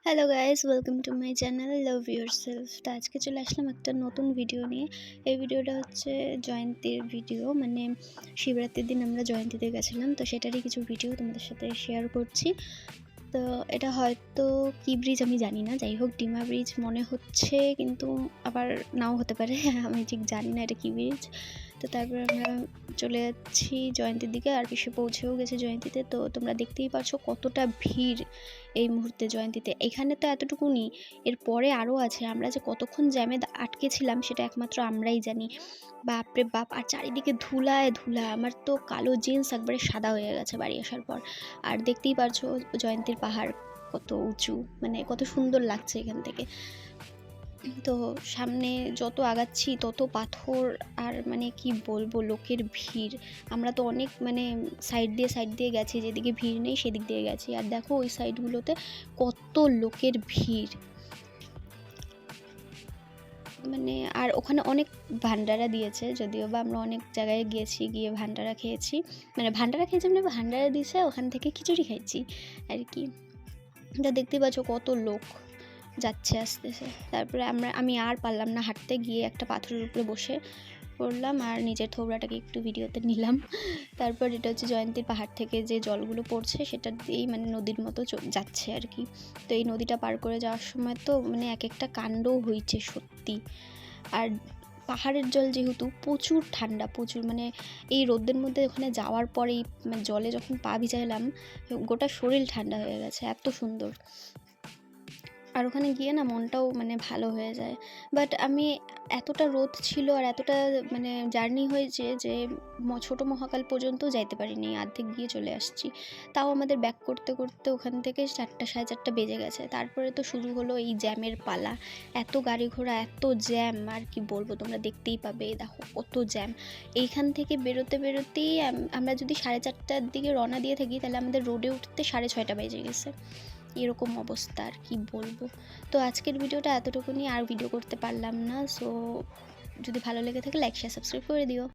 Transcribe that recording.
Hello guys, welcome to my channel love yourself. তো আজকে চলে আসলাম একটা নতুন ভিডিও নিয়ে। এই ভিডিওটা হচ্ছে জয়ন্তীর ভিডিও, মানে শিবরাত্রির দিন আমরা জয়ন্তীতে গেছিলাম, তো সেটারই কিছু ভিডিও তোমাদের সাথে শেয়ার করছি। তো এটা হয়তো কি ব্রিজ আমি জানি না, যাই হোক ডিমা ব্রিজ মনে হচ্ছে, কিন্তু আবার নাও হতে পারে আমি ঠিক জানি না এটা কি ব্রিজ। তো তারপর আমরা চলে যাচ্ছি জয়ন্তীর দিকে, আর পিসে পৌঁছেও গেছে জয়ন্তীতে। তো তোমরা দেখতেই পাচ্ছ কতটা ভিড় এই মুহূর্তে জয়ন্তীতে। এখানে তো এতটুকুনি, এরপরে আরও আছে। আমরা যে কতক্ষণ জ্যামে আটকে ছিলাম সেটা একমাত্র আমরাই জানি। বাপরে বাপ! আর চারিদিকে ধুলায় ধুলা, আমার তো কালো জিন্স একবারে সাদা হয়ে গেছে বাড়ি আসার পর। আর দেখতেই পারছো জয়ন্তীর পাহাড় কত উঁচু, মানে কত সুন্দর লাগছে এখান থেকে। তো সামনে যত আগাচ্ছি তত পাথর, আর মানে কি বলবো, লোকের ভিড়। আমরা তো অনেক মানে সাইড দিয়ে গেছি, যেদিকে ভিড় নেই সেদিক দিয়ে গেছি, আর দেখো ওই সাইডগুলোতে কত লোকের ভিড়। মানে আর ওখানে অনেক ভান্ডারা দিয়েছে, যদিও বা আমরা অনেক জায়গায় গিয়েছি, গিয়ে ভান্ডারা খেয়েছি, মানে ভান্ডারা দিয়েছে, ওখান থেকে খিচুড়ি খাইছি আর কি। যা দেখতে পাচ্ছ কত লোক যাচ্ছে আসতেছে। তারপরে আমি আর পারলাম না হাঁটতে, গিয়ে একটা পাথরের উপরে বসে পড়লাম আর নিজের থোবড়াটাকে একটু ভিডিওতে নিলাম। তারপর এটা হচ্ছে জয়ন্তীর পাহাড় থেকে যে জলগুলো পড়ছে সেটা দিয়েই মানে নদীর মতো যাচ্ছে আর কি। তো এই নদীটা পার করে যাওয়ার সময় তো মানে এক একটা কাণ্ডও হয়েছে সত্যি। আর পাহাড়ের জল যেহেতু প্রচুর ঠান্ডা, প্রচুর, মানে এই রোদের মধ্যে ওখানে যাওয়ার পরেই মানে জলে যখন পা ভিজাইলাম, গোটা শরীর ঠান্ডা হয়ে গেছে, এত সুন্দর। আর ওখানে গিয়ে না মনটাও মানে ভালো হয়ে যায়। বাট আমি এতটা রোদ ছিল আর এতটা মানে জার্নি হয়েছে যে ছোটো মহাকাল পর্যন্তও যাইতে পারিনি, অর্ধেক গিয়ে চলে আসছি। তাও আমাদের ব্যাক করতে করতে ওখান থেকে 4টা সাড়ে 4টা বেজে গেছে। তারপরে তো শুরু হলো এই জ্যামের পালা, এত গাড়ি ঘোড়া, এত জ্যাম, আর কি বলবো, তোমরা দেখতেই পাবে। দেখো কত জ্যাম। এইখান থেকে বেরোতেই আমরা যদি 4:30টার দিকে রওনা দিয়ে থাকি, তাহলে আমাদের রোডে উঠতে 6:30 বেজে গেছে। এরকম অবস্থা, আর কি বলবো। তো আজকের ভিডিওটা এতটুকুনি, আর ভিডিও করতে পারলাম না। সো যদি ভালো লেগে থাকে লাইক শেয়ার সাবস্ক্রাইব করে দিও।